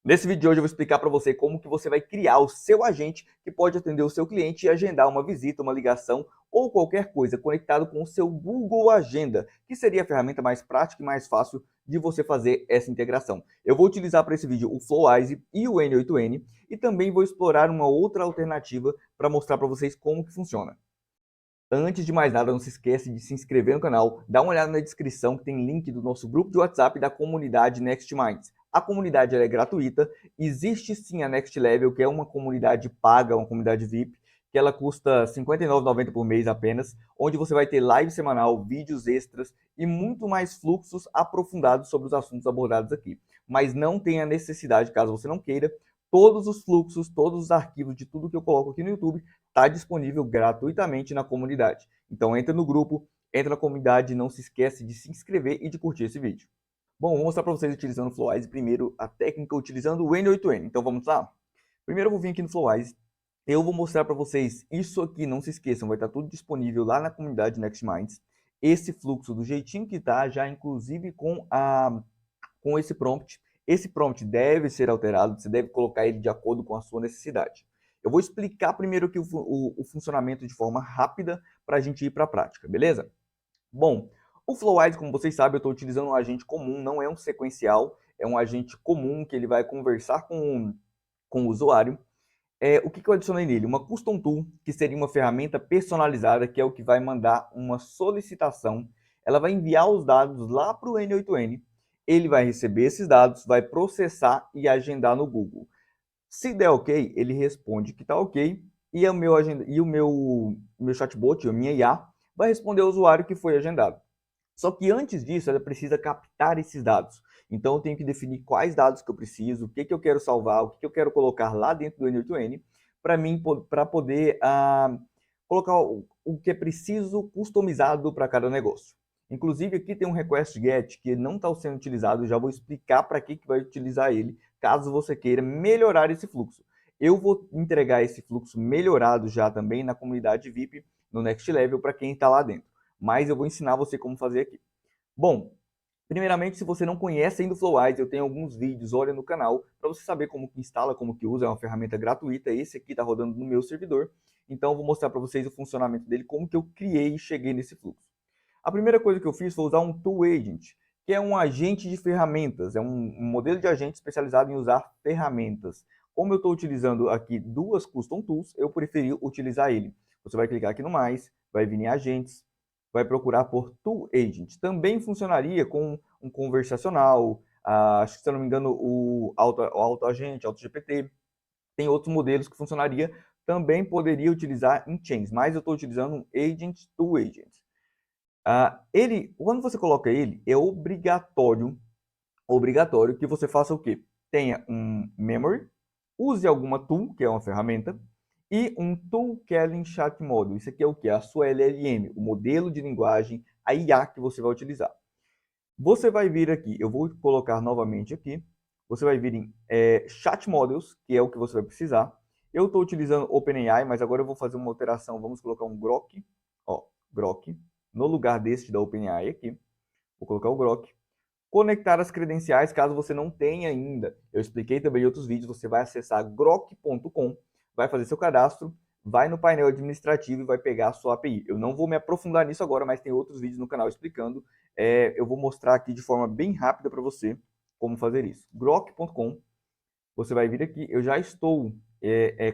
Nesse vídeo de hoje eu vou explicar para você como que você vai criar o seu agente que pode atender o seu cliente e agendar uma visita, uma ligação ou qualquer coisa conectado com o seu Google Agenda, que seria a ferramenta mais prática e mais fácil de você fazer essa integração. Eu vou utilizar para esse vídeo o Flowise e o N8N e também vou explorar uma outra alternativa para mostrar para vocês como que funciona. Antes de mais nada, não se esqueça de se inscrever no canal, dá uma olhada na descrição que tem link do nosso grupo de WhatsApp da comunidade Next Minds. A comunidade é gratuita, existe sim a Next Level, que é uma comunidade paga, uma comunidade VIP, que ela custa R$ 59,90 por mês apenas, onde você vai ter live semanal, vídeos extras e muito mais fluxos aprofundados sobre os assuntos abordados aqui. Mas não tem a necessidade, caso você não queira, todos os fluxos, todos os arquivos de tudo que eu coloco aqui no YouTube está disponível gratuitamente na comunidade. Então entra no grupo, entra na comunidade, não se esquece de se inscrever e de curtir esse vídeo. Bom, vou mostrar para vocês utilizando o Flowise primeiro a técnica utilizando o N8N. Então vamos lá? Primeiro eu vou vir aqui no Flowise, eu vou mostrar para vocês isso aqui, não se esqueçam, vai estar tudo disponível lá na comunidade Next Minds. Esse fluxo do jeitinho que está, já inclusive com esse prompt. Esse prompt deve ser alterado, você deve colocar ele de acordo com a sua necessidade. Eu vou explicar primeiro aqui o funcionamento de forma rápida para a gente ir para a prática, beleza? Bom, o Flowise, como vocês sabem, eu estou utilizando um agente comum, não é um sequencial, é um agente comum que ele vai conversar com o usuário. O que eu adicionei nele? Uma Custom Tool, que seria uma ferramenta personalizada, que é o que vai mandar uma solicitação. Ela vai enviar os dados lá para o N8N, ele vai receber esses dados, vai processar e agendar no Google. Se der ok, ele responde que está ok, e o meu chatbot, a minha IA, vai responder ao usuário que foi agendado. Só que antes disso, ela precisa captar esses dados. Então, eu tenho que definir quais dados que eu preciso, o que eu quero salvar, o que eu quero colocar lá dentro do N8N, para poder colocar o que é preciso customizado para cada negócio. Inclusive, aqui tem um request get que não está sendo utilizado, já vou explicar para que vai utilizar ele, caso você queira melhorar esse fluxo. Eu vou entregar esse fluxo melhorado já também na comunidade VIP, no Next Level, para quem está lá dentro. Mas eu vou ensinar você como fazer aqui. Bom, primeiramente, se você não conhece ainda o Flowise, eu tenho alguns vídeos, olha no canal, para você saber como que instala, como que usa, é uma ferramenta gratuita, esse aqui está rodando no meu servidor, então eu vou mostrar para vocês o funcionamento dele, como que eu criei e cheguei nesse fluxo. A primeira coisa que eu fiz foi usar um Tool Agent, que é um agente de ferramentas, é um modelo de agente especializado em usar ferramentas. Como eu estou utilizando aqui duas Custom Tools, eu preferi utilizar ele. Você vai clicar aqui no mais, vai vir em agentes, vai procurar por Tool Agent. Também funcionaria com um conversacional, acho que se eu não me engano o AutoAgente, AutoGPT. Tem outros modelos que funcionaria, também poderia utilizar em Chains, mas eu estou utilizando um Agent Tool Agent. Quando você coloca ele, é obrigatório que você faça o quê? Tenha um memory, use alguma tool, que é uma ferramenta, e um Tool Calling Chat Model. Isso aqui é o que? A sua LLM, o modelo de linguagem, a IA que você vai utilizar. Você vai vir aqui, eu vou colocar novamente aqui, você vai vir em Chat Models, que é o que você vai precisar. Eu estou utilizando OpenAI, mas agora eu vou fazer uma alteração, vamos colocar um Grok, ó, Grok, no lugar deste da OpenAI aqui, vou colocar o Grok. Conectar as credenciais, caso você não tenha ainda. Eu expliquei também em outros vídeos, você vai acessar grok.com, vai fazer seu cadastro, vai no painel administrativo e vai pegar a sua API. Eu não vou me aprofundar nisso agora, mas tem outros vídeos no canal explicando. Eu vou mostrar aqui de forma bem rápida para você como fazer isso. grok.com, você vai vir aqui, eu já estou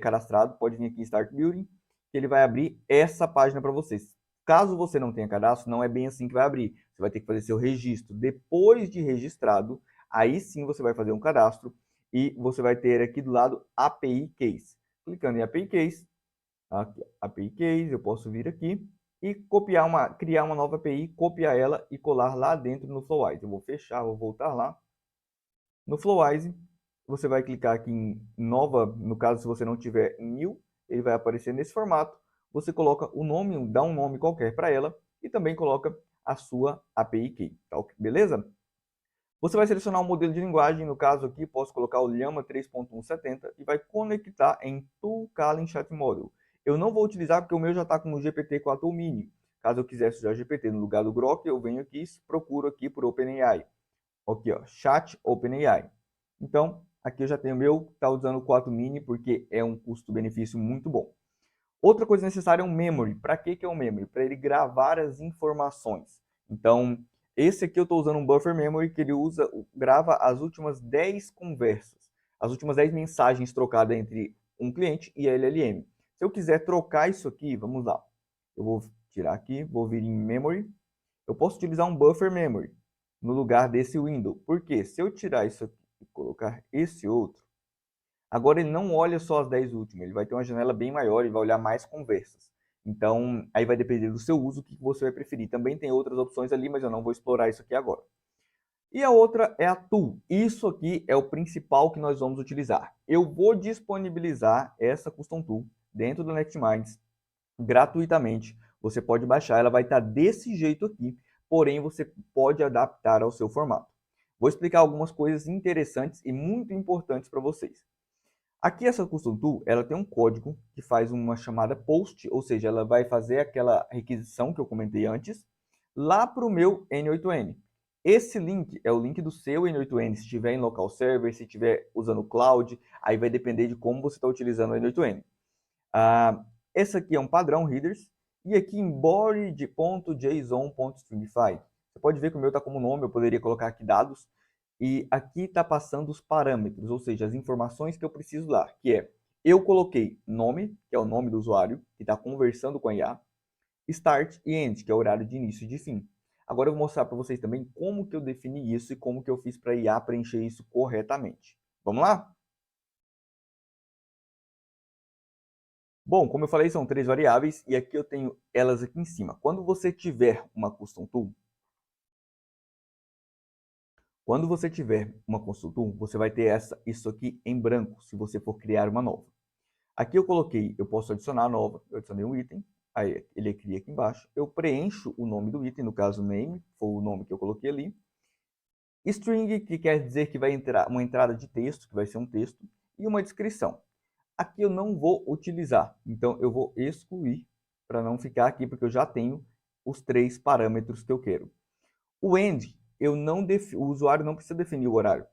cadastrado, pode vir aqui em Start Building, que ele vai abrir essa página para vocês. Caso você não tenha cadastro, não é bem assim que vai abrir. Você vai ter que fazer seu registro. Depois de registrado, aí sim você vai fazer um cadastro e você vai ter aqui do lado API Case. Clicando em API Case, aqui, API Case, eu posso vir aqui e criar uma nova API, copiar ela e colar lá dentro no Flowise. Eu vou fechar, vou voltar lá. No Flowise, você vai clicar aqui em nova, no caso, se você não tiver em new, ele vai aparecer nesse formato. Você coloca o nome, dá um nome qualquer para ela e também coloca a sua API Key, tá? Beleza? Você vai selecionar um modelo de linguagem, no caso aqui, posso colocar o Llama 3.170 e vai conectar em Tool Calling Chat Model. Eu não vou utilizar porque o meu já está com o GPT-4 Mini. Caso eu quisesse usar GPT no lugar do Grok, eu venho aqui e procuro aqui por OpenAI. Aqui, ó, Chat OpenAI. Então, Aqui eu já tenho o meu, está usando o 4 mini porque é um custo-benefício muito bom. Outra coisa necessária é um memory. Para que é um memory? Para ele gravar as informações. Então, esse aqui eu estou usando um buffer memory que ele grava as últimas 10 conversas, as últimas 10 mensagens trocadas entre um cliente e a LLM. Se eu quiser trocar isso aqui, vamos lá. Eu vou tirar aqui, vou vir em memory. Eu posso utilizar um buffer memory no lugar desse window. Por quê? Se eu tirar isso aqui e colocar esse outro, agora ele não olha só as 10 últimas, ele vai ter uma janela bem maior e vai olhar mais conversas. Então, aí vai depender do seu uso, o que você vai preferir. Também tem outras opções ali, mas eu não vou explorar isso aqui agora. E a outra é a tool. Isso aqui é o principal que nós vamos utilizar. Eu vou disponibilizar essa custom tool dentro do NextMinds gratuitamente. Você pode baixar, ela vai estar desse jeito aqui, porém você pode adaptar ao seu formato. Vou explicar algumas coisas interessantes e muito importantes para vocês. Aqui essa custom tool, ela tem um código que faz uma chamada post, ou seja, ela vai fazer aquela requisição que eu comentei antes, lá para o meu N8N. Esse link é o link do seu N8N, se estiver em local server, se estiver usando cloud, aí vai depender de como você está utilizando o N8N. Esse aqui é um padrão headers, e aqui em body.json.stringify. Você pode ver que o meu está como nome, eu poderia colocar aqui dados, e aqui está passando os parâmetros, ou seja, as informações que eu preciso lá, que é, eu coloquei nome, que é o nome do usuário, que está conversando com a IA, start e end, que é o horário de início e de fim. Agora eu vou mostrar para vocês também como que eu defini isso e como que eu fiz para a IA preencher isso corretamente. Vamos lá? Bom, como eu falei, são 3 variáveis e aqui eu tenho elas aqui em cima. Quando você tiver uma custom tool, você vai ter isso aqui em branco, se você for criar uma nova. Aqui eu posso adicionar nova, eu adicionei um item, aí ele cria aqui embaixo, eu preencho o nome do item, no caso name, foi o nome que eu coloquei ali. String, que quer dizer que vai entrar uma entrada de texto, que vai ser um texto, e uma descrição. Aqui eu não vou utilizar, então eu vou excluir para não ficar aqui, porque eu já tenho os 3 parâmetros que eu quero. O end, o usuário não precisa definir o horário.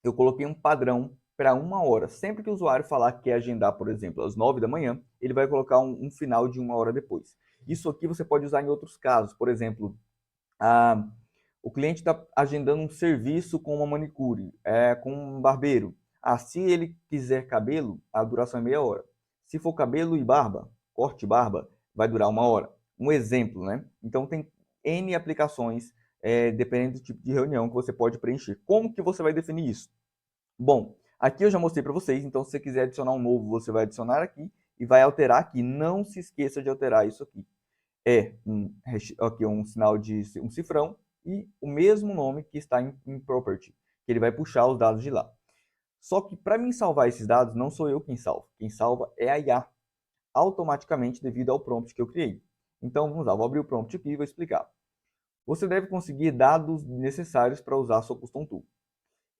Eu coloquei um padrão para 1 hora. Sempre que o usuário falar que quer agendar, por exemplo, às 9 da manhã, ele vai colocar um final de 1 hora depois. Isso aqui você pode usar em outros casos. Por exemplo, o cliente está agendando um serviço com uma manicure, com um barbeiro. Se ele quiser cabelo, a duração é meia hora. Se for cabelo e barba, corte e barba, vai durar 1 hora. Um exemplo, né? Então tem N aplicações, dependendo do tipo de reunião que você pode preencher. Como que você vai definir isso? Bom, aqui eu já mostrei para vocês, então se você quiser adicionar um novo, você vai adicionar aqui e vai alterar aqui. Não se esqueça de alterar isso aqui. Aqui um sinal de um cifrão e o mesmo nome que está em property, que ele vai puxar os dados de lá. Só que para mim salvar esses dados, não sou eu quem salva. Quem salva é a IA, automaticamente devido ao prompt que eu criei. Então vamos lá, vou abrir o prompt aqui e vou explicar. Você deve conseguir dados necessários para usar a sua custom tool.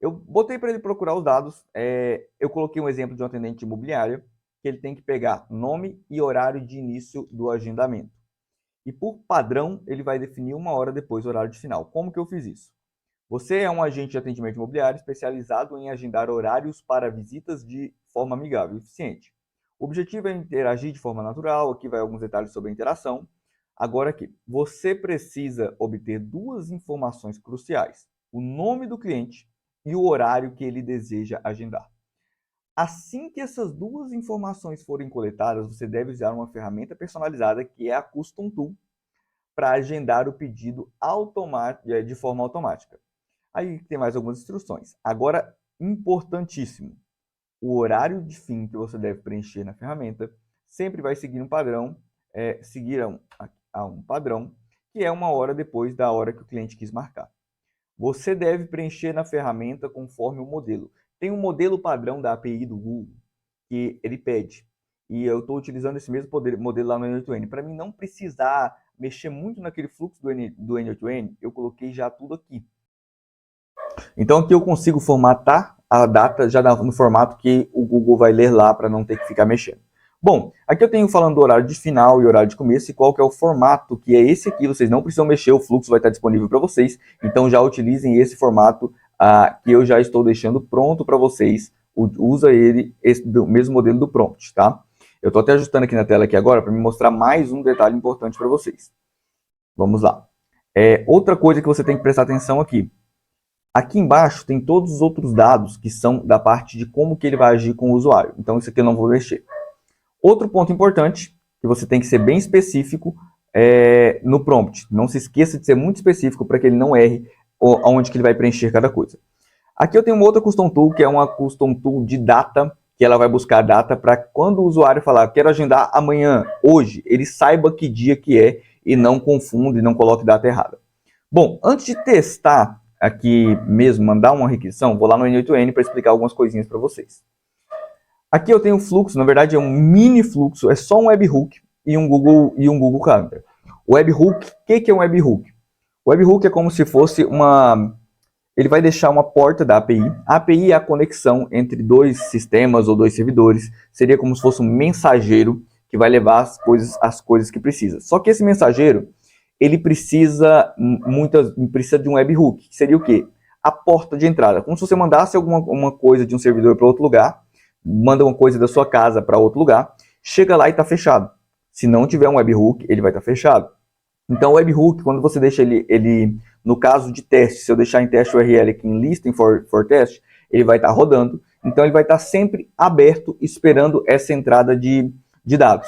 Eu botei para ele procurar os dados, eu coloquei um exemplo de um atendente imobiliário, que ele tem que pegar nome e horário de início do agendamento. E por padrão, ele vai definir 1 hora depois do horário de final. Como que eu fiz isso? Você é um agente de atendimento imobiliário especializado em agendar horários para visitas de forma amigável e eficiente. O objetivo é interagir de forma natural, aqui vai alguns detalhes sobre a interação. Agora aqui, você precisa obter 2 informações cruciais: o nome do cliente e o horário que ele deseja agendar. Assim que essas 2 informações forem coletadas, você deve usar uma ferramenta personalizada que é a Custom Tool para agendar o pedido de forma automática. Aí tem mais algumas instruções. Agora, importantíssimo, o horário de fim que você deve preencher na ferramenta sempre vai seguir um padrão, a um padrão, que é 1 hora depois da hora que o cliente quis marcar. Você deve preencher na ferramenta conforme o modelo. Tem um modelo padrão da API do Google que ele pede. E eu estou utilizando esse mesmo modelo lá no N8N. Para mim não precisar mexer muito naquele fluxo do N8N, eu coloquei já tudo aqui. Então aqui eu consigo formatar a data já no formato que o Google vai ler lá para não ter que ficar mexendo. Bom, aqui eu tenho falando do horário de final e horário de começo e qual que é o formato, que é esse aqui, vocês não precisam mexer, o fluxo vai estar disponível para vocês, então já utilizem esse formato que eu já estou deixando pronto para vocês. Usa do mesmo modelo do prompt, tá? Eu estou até ajustando aqui na tela aqui agora para me mostrar mais um detalhe importante para vocês. Vamos lá. Outra coisa que você tem que prestar atenção aqui. Aqui embaixo tem todos os outros dados que são da parte de como que ele vai agir com o usuário. Então isso aqui eu não vou mexer. Outro ponto importante, que você tem que ser bem específico no prompt. Não se esqueça de ser muito específico para que ele não erre aonde que ele vai preencher cada coisa. Aqui eu tenho uma outra Custom Tool, que é uma Custom Tool de data, que ela vai buscar a data para quando o usuário falar, quero agendar amanhã, hoje, ele saiba que dia que é e não confunda e não coloque data errada. Bom, antes de testar aqui mesmo, mandar uma requisição, vou lá no N8N para explicar algumas coisinhas para vocês. Aqui eu tenho um fluxo, na verdade é um mini fluxo, é só um webhook e um Google Calendar. O webhook, o que é um webhook? O webhook é como se fosse ele vai deixar uma porta da API. A API é a conexão entre dois sistemas ou dois servidores. Seria como se fosse um mensageiro que vai levar as coisas que precisa. Só que esse mensageiro, ele precisa de um webhook, que seria o quê? A porta de entrada. Como se você mandasse uma coisa de um servidor para outro lugar, manda uma coisa da sua casa para outro lugar, chega lá e está fechado. Se não tiver um webhook, ele vai estar fechado. Então, o webhook, quando você deixa ele no caso de teste, se eu deixar em teste URL aqui em listing for test, ele vai estar rodando. Então, ele vai estar sempre aberto, esperando essa entrada de dados.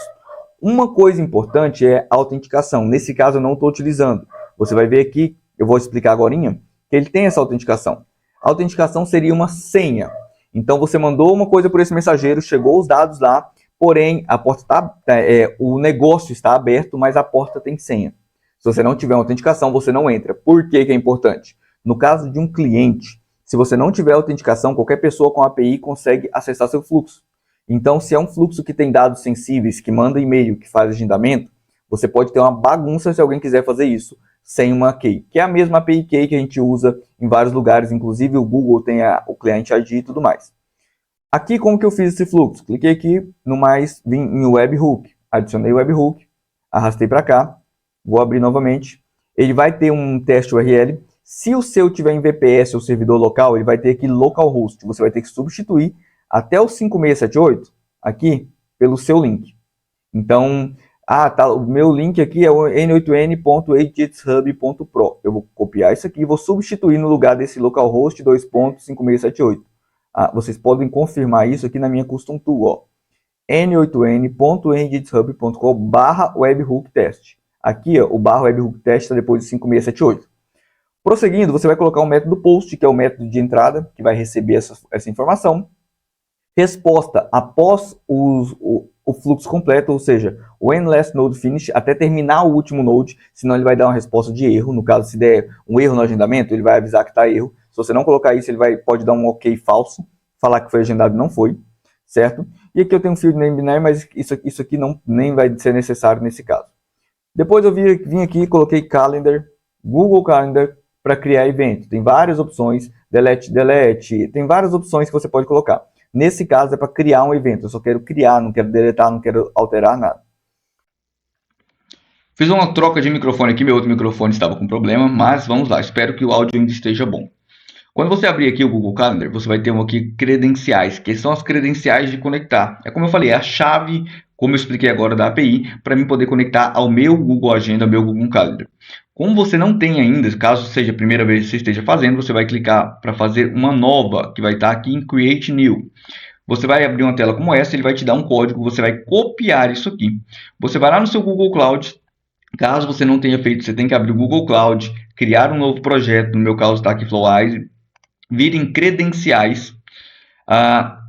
Uma coisa importante é a autenticação. Nesse caso, eu não estou utilizando. Você vai ver aqui, eu vou explicar agora, que ele tem essa autenticação. A autenticação seria uma senha. Então, você mandou uma coisa por esse mensageiro, chegou os dados lá, porém, a porta o negócio está aberto, mas a porta tem senha. Se você não tiver uma autenticação, você não entra. Por que é importante? No caso de um cliente, se você não tiver autenticação, qualquer pessoa com API consegue acessar seu fluxo. Então, se é um fluxo que tem dados sensíveis, que manda e-mail, que faz agendamento, você pode ter uma bagunça se alguém quiser fazer isso sem uma key, que é a mesma API key que a gente usa em vários lugares, inclusive o Google tem o Client ID e tudo mais. Aqui, como que eu fiz esse fluxo? Cliquei aqui no mais, vim em webhook, adicionei o webhook, arrastei para cá, vou abrir novamente. Ele vai ter um teste URL. Se o seu tiver em VPS ou servidor local, ele vai ter aqui localhost. Você vai ter que substituir até o 5678 aqui pelo seu link. Então, o meu link aqui é o n8n.agentshub.pro. Eu vou copiar isso aqui e vou substituir no lugar desse localhost 2.5678. Vocês podem confirmar isso aqui na minha custom tool, ó. n8n.agentshub.com/webhooktest. Aqui, ó, o /webhooktest está depois de 5678. Prosseguindo, você vai colocar o método post, que é o método de entrada, que vai receber essa informação. Resposta após o fluxo completo, ou seja, o last node finish, até terminar o último node, senão ele vai dar uma resposta de erro. No caso, se der um erro no agendamento, ele vai avisar que está erro. Se você não colocar isso, ele pode dar um ok falso, falar que foi agendado e não foi, certo? E aqui eu tenho um field name binário, mas isso aqui nem vai ser necessário nesse caso. Depois eu vim aqui e coloquei Calendar, Google Calendar, para criar evento. Tem várias opções, delete, tem várias opções que você pode colocar. Nesse caso é para criar um evento, eu só quero criar, não quero deletar, não quero alterar nada. Fiz uma troca de microfone aqui, meu outro microfone estava com problema, mas vamos lá, espero que o áudio ainda esteja bom. Quando você abrir aqui o Google Calendar, você vai ter aqui credenciais, que são as credenciais de conectar. É como eu falei, é a chave, como eu expliquei agora da API, para mim poder conectar ao meu Google Agenda, ao meu Google Calendar. Como você não tem ainda, caso seja a primeira vez que você esteja fazendo, você vai clicar para fazer uma nova, que vai estar aqui em Create New. Você vai abrir uma tela como essa, ele vai te dar um código, você vai copiar isso aqui. Você vai lá no seu Google Cloud, caso você não tenha feito, você tem que abrir o Google Cloud, criar um novo projeto, no meu caso está aqui Flowise, vir em credenciais,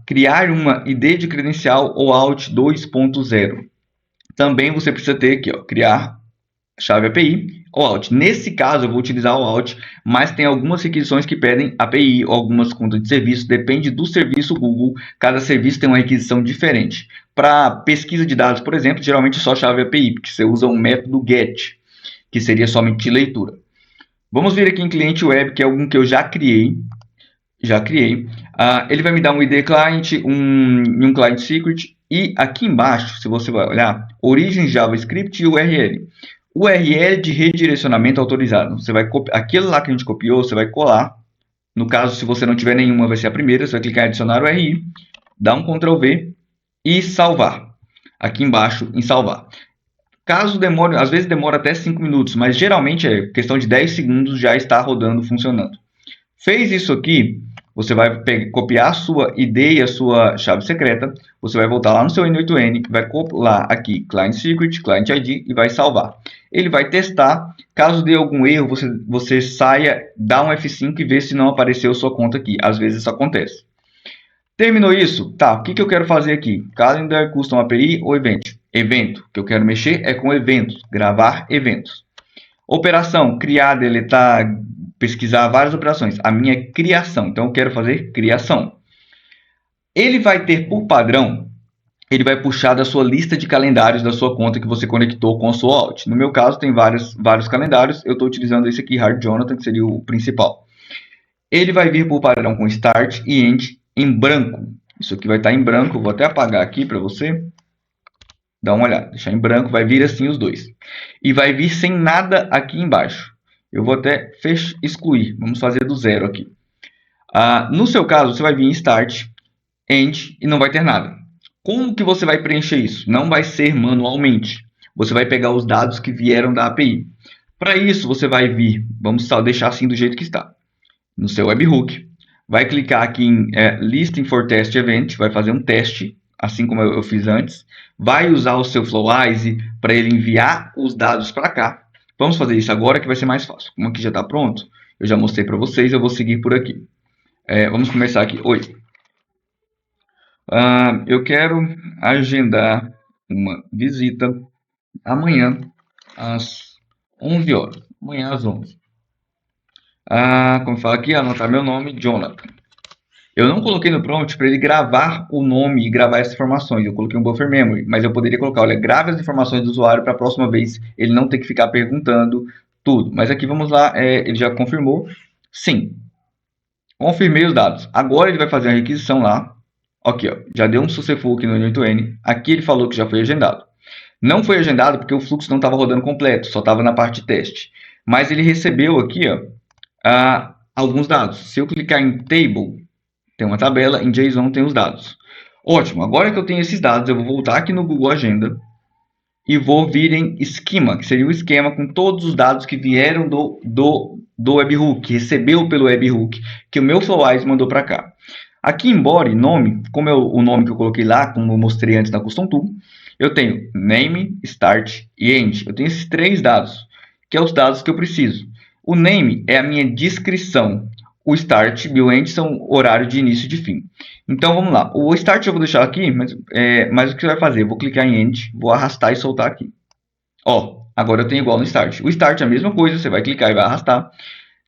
criar uma ID de credencial OAuth 2.0. Também você precisa ter aqui, ó, criar chave API OAuth. Nesse caso eu vou utilizar o OAuth, mas tem algumas requisições que pedem API ou algumas contas de serviço, depende do serviço Google, cada serviço tem uma requisição diferente. Para pesquisa de dados, por exemplo, geralmente é só chave API, porque você usa um método GET, que seria somente leitura. Vamos vir aqui em cliente web, que é algum que eu já criei. Ele vai me dar um ID client, um client secret, e aqui embaixo, se você vai olhar, origem JavaScript e URL. URL de redirecionamento autorizado. Você vai aquele lá que a gente copiou, você vai colar No caso, se você não tiver nenhuma, vai ser a primeira. Você vai clicar em adicionar o RI, dar um Ctrl V e salvar. Aqui embaixo em salvar. Caso demore, às vezes demora até 5 minutos, mas geralmente é questão de 10 segundos já está rodando, funcionando. Fez isso aqui, você vai copiar a sua ID e a sua chave secreta, você vai voltar lá no seu N8N, vai colar aqui Client Secret, Client ID e vai salvar. Ele vai testar, caso dê algum erro, você saia, dá um F5 e vê se não apareceu sua conta aqui. Às vezes isso acontece. Terminou isso? Tá, o que eu quero fazer aqui? Calendar, Custom API ou Event? Evento, que eu quero mexer é com eventos, gravar eventos. Operação, criar, deletar, pesquisar, várias operações. A minha é criação, então eu quero fazer criação. Ele vai ter por padrão, ele vai puxar da sua lista de calendários da sua conta que você conectou com o seu Out. No meu caso tem vários calendários, eu estou utilizando esse aqui, Hard Jonathan, que seria o principal. Ele vai vir por padrão com Start e End em branco. Isso aqui vai estar em branco, vou até apagar aqui para você. Dá uma olhada, deixar em branco, vai vir assim os dois. E vai vir sem nada aqui embaixo. Eu vou até excluir, vamos fazer do zero aqui. No seu caso, você vai vir em Start, End e não vai ter nada. Como que você vai preencher isso? Não vai ser manualmente. Você vai pegar os dados que vieram da API. Para isso, você vai vir, vamos deixar assim do jeito que está, no seu webhook. Vai clicar aqui em Listing for Test Event, vai fazer um teste, assim como eu fiz antes. Vai usar o seu Flowise para ele enviar os dados para cá. Vamos fazer isso agora que vai ser mais fácil. Como aqui já está pronto, eu já mostrei para vocês, eu vou seguir por aqui. Vamos começar aqui. Oi. Eu quero agendar uma visita amanhã às 11 horas. Amanhã às 11. Como fala aqui, anotar meu nome, Jonathan. Eu não coloquei no prompt para ele gravar o nome e gravar essas informações. Eu coloquei um buffer memory, mas eu poderia colocar, olha, grave as informações do usuário para a próxima vez ele não ter que ficar perguntando tudo. Mas aqui vamos lá, ele já confirmou. Sim. Confirmei os dados. Agora ele vai fazer a requisição lá. Aqui, ó, já deu um successful aqui no N8N. Aqui ele falou que já foi agendado. Não foi agendado porque o fluxo não estava rodando completo, só estava na parte de teste. Mas ele recebeu aqui, ó, alguns dados. Se eu clicar em Table, tem uma tabela, em JSON tem os dados. Ótimo, agora que eu tenho esses dados, eu vou voltar aqui no Google Agenda e vou vir em Schema, que seria o esquema com todos os dados que vieram do webhook, que recebeu pelo webhook, que o meu Flowise mandou para cá. Aqui em Body, nome, como é o nome que eu coloquei lá, como eu mostrei antes na Custom Tool, eu tenho Name, Start e End. Eu tenho esses três dados, que são os dados que eu preciso. O Name é a minha descrição. O Start e o End são horário de início e de fim. Então vamos lá. O Start eu vou deixar aqui, mas o que você vai fazer? Eu vou clicar em End, vou arrastar e soltar aqui. Ó, agora eu tenho igual no Start. O Start é a mesma coisa, você vai clicar e vai arrastar.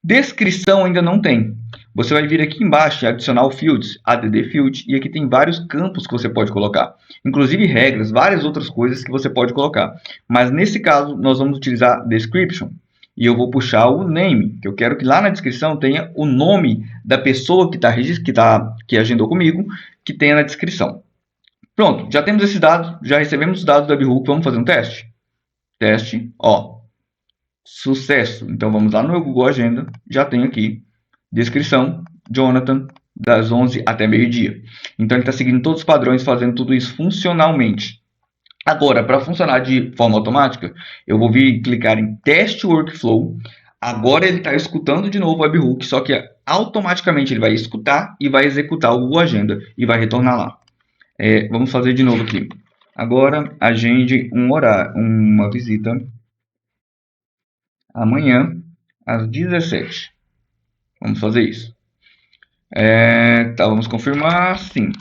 Descrição ainda não tem. Você vai vir aqui embaixo e adicionar o fields, add field, e aqui tem vários campos que você pode colocar. Inclusive regras, várias outras coisas que você pode colocar. Mas nesse caso, nós vamos utilizar description. E eu vou puxar o name, que eu quero que lá na descrição tenha o nome da pessoa que agendou comigo, que tenha na descrição. Pronto, já temos esses dados, já recebemos os dados do webhook, vamos fazer um teste? Teste, ó, sucesso. Então vamos lá no Google Agenda, já tem aqui, descrição, Jonathan, das 11 até meio-dia. Então ele está seguindo todos os padrões, fazendo tudo isso funcionalmente. Agora, para funcionar de forma automática, eu vou vir clicar em Test Workflow. Agora ele está escutando de novo o webhook, só que automaticamente ele vai escutar e vai executar o Google Agenda e vai retornar lá. Vamos fazer de novo aqui. Agora, agende uma visita amanhã às 17. Vamos fazer isso. Vamos confirmar, sim.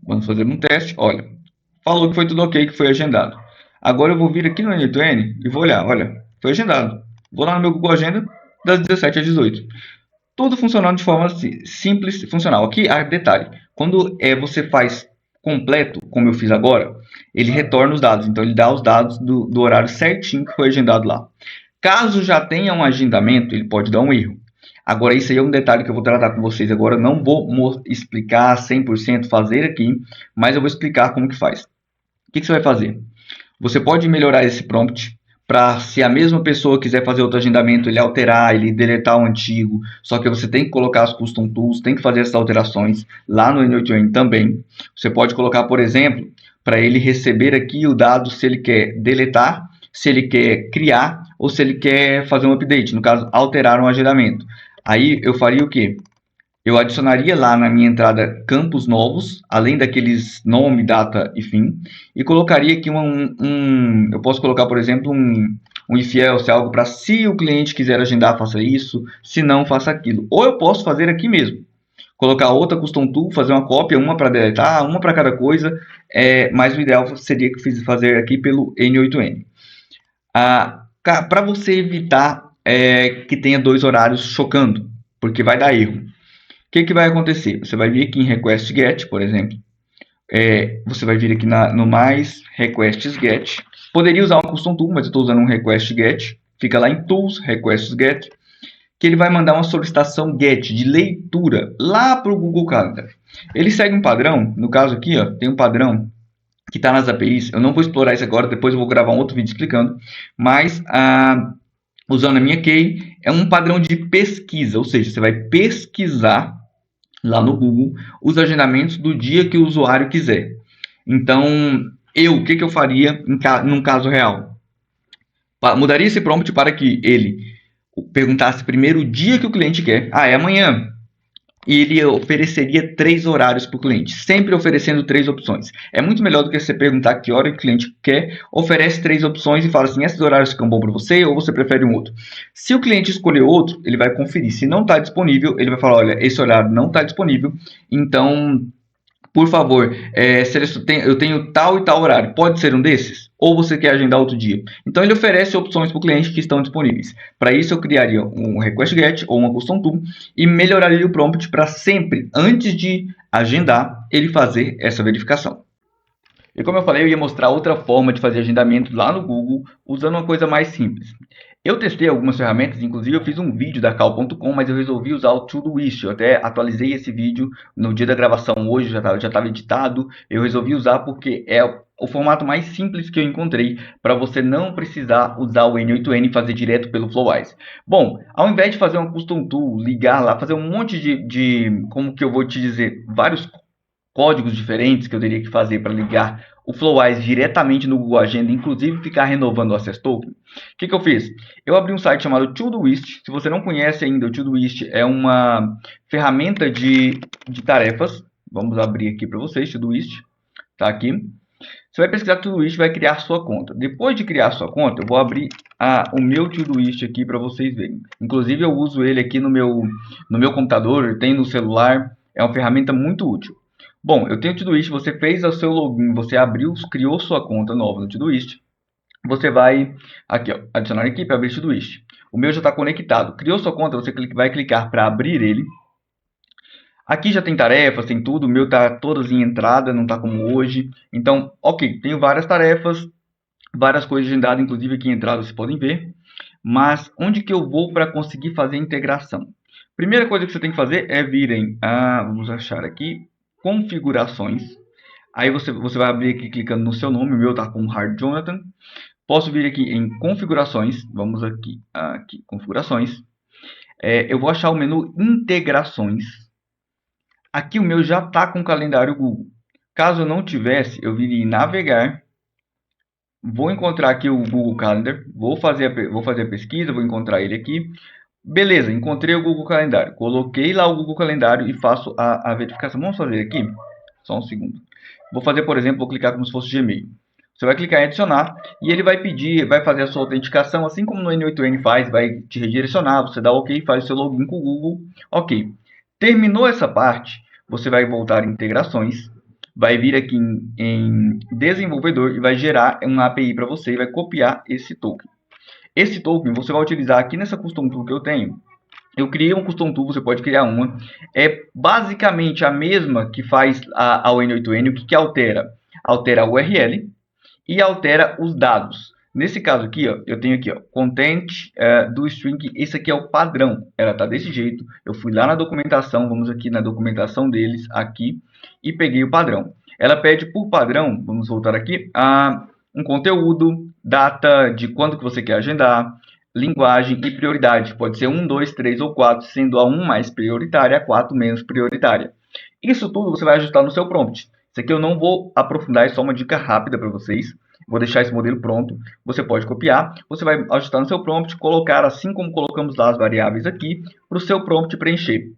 Vamos fazer um teste. Olha, falou que foi tudo ok, que foi agendado. Agora eu vou vir aqui no N8N e vou olhar. Olha, foi agendado. Vou lá no meu Google Agenda das 17 às 18. Tudo funcionando de forma simples e funcional. Aqui, detalhe, quando você faz completo, como eu fiz agora, ele retorna os dados. Então, ele dá os dados do horário certinho que foi agendado lá. Caso já tenha um agendamento, ele pode dar um erro. Agora, isso aí é um detalhe que eu vou tratar com vocês agora. Não vou explicar 100% fazer aqui, mas eu vou explicar como que faz. O que você vai fazer? Você pode melhorar esse prompt para, se a mesma pessoa quiser fazer outro agendamento, ele alterar, ele deletar o antigo. Só que você tem que colocar as custom tools, tem que fazer essas alterações lá no N8N também. Você pode colocar, por exemplo, para ele receber aqui o dado se ele quer deletar, se ele quer criar ou se ele quer fazer um update, no caso, alterar um agendamento. Aí eu faria o quê? Eu adicionaria lá na minha entrada campos novos, além daqueles nome, data e fim, e colocaria aqui eu posso colocar, por exemplo, um if else, algo para se o cliente quiser agendar, faça isso, se não, faça aquilo. Ou eu posso fazer aqui mesmo, colocar outra custom tool, fazer uma cópia, uma para deletar, uma para cada coisa, mas o ideal seria fazer aqui pelo N8N. Para você evitar que tenha dois horários chocando, porque vai dar erro. Que vai acontecer? Você vai vir aqui em Request Get, por exemplo. Você vai vir aqui no mais Requests Get. Poderia usar uma Custom Tool, mas eu estou usando um Request Get. Fica lá em Tools, Requests Get, que ele vai mandar uma solicitação GET de leitura lá para o Google Calendar. Ele segue um padrão, no caso aqui, ó, tem um padrão que está nas APIs. Eu não vou explorar isso agora, depois eu vou gravar um outro vídeo explicando. Mas usando a minha key, é um padrão de pesquisa, ou seja, você vai pesquisar lá no Google os agendamentos do dia que o usuário quiser. Então, o que eu faria num caso real? Mudaria esse prompt para que ele perguntasse primeiro o dia que o cliente quer. É amanhã. E ele ofereceria 3 horários para o cliente, sempre oferecendo 3 opções. É muito melhor do que você perguntar que hora o cliente quer, oferece 3 opções e fala assim, esses horários ficam bons para você ou você prefere um outro. Se o cliente escolher outro, ele vai conferir. Se não está disponível, ele vai falar, olha, esse horário não está disponível, então, por favor, eu tenho tal e tal horário, pode ser um desses? Ou você quer agendar outro dia? Então ele oferece opções para o cliente que estão disponíveis. Para isso eu criaria um request get ou uma custom tool e melhoraria o prompt para sempre, antes de agendar, ele fazer essa verificação. E como eu falei, eu ia mostrar outra forma de fazer agendamento lá no Google, usando uma coisa mais simples. Eu testei algumas ferramentas, inclusive eu fiz um vídeo da Cal.com, mas eu resolvi usar o Todoist. Eu até atualizei esse vídeo no dia da gravação hoje, já estava editado. Eu resolvi usar porque é o formato mais simples que eu encontrei para você não precisar usar o N8N e fazer direto pelo Flowise. Bom, ao invés de fazer uma custom tool, ligar lá, fazer um monte como que eu vou te dizer, vários códigos diferentes que eu teria que fazer para ligar o Flowise diretamente no Google Agenda, inclusive ficar renovando o Access Token. O que eu fiz? Eu abri um site chamado Todoist. Se você não conhece ainda, o Todoist é uma ferramenta de tarefas. Vamos abrir aqui para vocês, Todoist. Está aqui. Você vai pesquisar Todoist e vai criar sua conta. Depois de criar sua conta, eu vou abrir o meu Todoist aqui para vocês verem. Inclusive, eu uso ele aqui no meu computador, tem no celular. É uma ferramenta muito útil. Bom, eu tenho o Todoist, você fez o seu login, você abriu, criou sua conta nova no Todoist. Você vai aqui, ó, adicionar equipe, abrir o Todoist. O meu já está conectado. Criou sua conta, você vai clicar para abrir ele. Aqui já tem tarefas, tem tudo. O meu está todas em entrada, não está como hoje. Então, ok, tenho várias tarefas, várias coisas agendadas, inclusive aqui em entrada vocês podem ver. Mas onde que eu vou para conseguir fazer a integração? Primeira coisa que você tem que fazer é vir em, vamos achar aqui, configurações. Aí você vai abrir aqui clicando no seu nome, o meu está com Hard Jonathan. Posso vir aqui em configurações, vamos aqui configurações. Eu vou achar o menu integrações. Aqui o meu já está com o calendário Google. Caso eu não tivesse, eu viria em navegar. Vou encontrar aqui o Google Calendar. Vou fazer a pesquisa, vou encontrar ele aqui. Beleza, encontrei o Google Calendário. Coloquei lá o Google Calendário e faço a verificação. Vamos fazer aqui? Só um segundo. Vou fazer, por exemplo, vou clicar como se fosse Gmail. Você vai clicar em adicionar e ele vai pedir, vai fazer a sua autenticação, assim como no N8N faz, vai te redirecionar, você dá OK, faz o seu login com o Google. Ok. Terminou essa parte, você vai voltar em integrações, vai vir aqui em desenvolvedor e vai gerar uma API para você e vai copiar esse token. Esse token você vai utilizar aqui nessa custom tool que eu tenho. Eu criei um custom tool, você pode criar uma. É basicamente a mesma que faz a N8N. O que altera? Altera a URL e altera os dados. Nesse caso aqui, ó, eu tenho aqui, ó, content do string. Esse aqui é o padrão. Ela tá desse jeito. Eu fui lá na documentação, vamos aqui na documentação deles, aqui, e peguei o padrão. Ela pede por padrão, vamos voltar aqui, um conteúdo, data de quando que você quer agendar, linguagem e prioridade. Pode ser 1, 2, 3 ou 4, sendo a 1 mais prioritária, a 4 menos prioritária. Isso tudo você vai ajustar no seu prompt. Isso aqui eu não vou aprofundar, é só uma dica rápida para vocês. Vou deixar esse modelo pronto. Você pode copiar, você vai ajustar no seu prompt, colocar assim como colocamos lá as variáveis aqui, para o seu prompt preencher.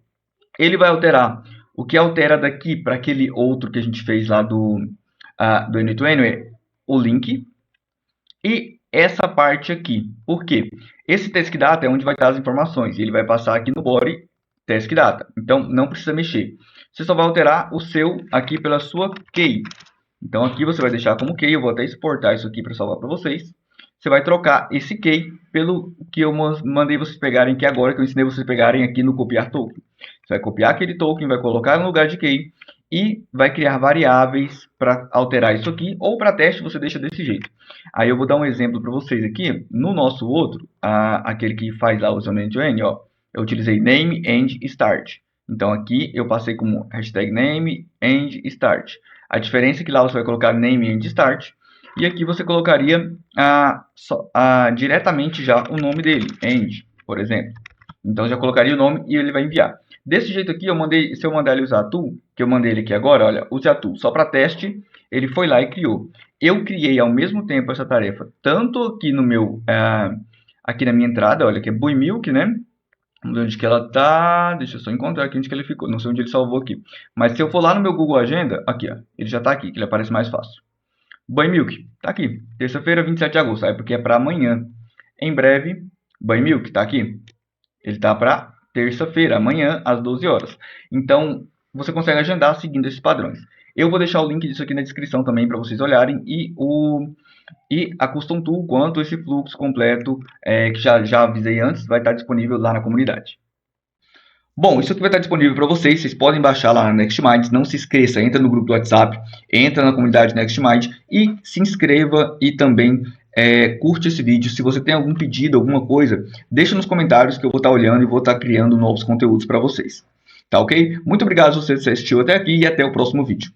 Ele vai alterar. O que altera daqui para aquele outro que a gente fez lá do N2N é o link e essa parte aqui. Por quê? Esse task data é onde vai estar as informações. E ele vai passar aqui no body task data. Então, não precisa mexer. Você só vai alterar o seu aqui pela sua key. Então, aqui você vai deixar como key. Eu vou até exportar isso aqui para salvar para vocês. Você vai trocar esse key pelo que eu mandei vocês pegarem aqui agora, que eu ensinei vocês pegarem aqui no copiar token. Você vai copiar aquele token, vai colocar no lugar de key e vai criar variáveis para alterar isso aqui, ou para teste você deixa desse jeito. Aí eu vou dar um exemplo para vocês aqui. No nosso outro, aquele que faz lá o end-to-end, ó, eu utilizei name, end, start. Então aqui eu passei como hashtag name, end, start. A diferença é que lá você vai colocar name, end, start. E aqui você colocaria diretamente já o nome dele, end, por exemplo. Então já colocaria o nome e ele vai enviar. Desse jeito aqui, se eu mandar ele usar a tool, que eu mandei ele aqui agora, olha, use a tool só para teste, ele foi lá e criou. Eu criei ao mesmo tempo essa tarefa, tanto aqui no meu, aqui na minha entrada, olha, que é Bui Milk, né? Vamos ver onde que ela tá, deixa eu só encontrar aqui onde que ele ficou, não sei onde ele salvou aqui. Mas se eu for lá no meu Google Agenda, aqui, ó, ele já está aqui, que ele aparece mais fácil. Bui Milk, tá aqui, terça-feira, 27 de agosto, aí porque é para amanhã. Em breve, Bui Milk, tá aqui. Ele tá para terça-feira, amanhã, às 12 horas. Então, você consegue agendar seguindo esses padrões. Eu vou deixar o link disso aqui na descrição também para vocês olharem e a Custom Tool, quanto esse fluxo completo que já avisei antes, vai estar disponível lá na comunidade. Bom, isso aqui vai estar disponível para vocês, vocês podem baixar lá na NextMind, não se esqueça, entra no grupo do WhatsApp, entra na comunidade NextMind e se inscreva e também curte esse vídeo. Se você tem algum pedido, alguma coisa, deixa nos comentários que eu vou estar olhando e vou estar criando novos conteúdos para vocês. Tá ok? Muito obrigado se você assistiu até aqui e até o próximo vídeo.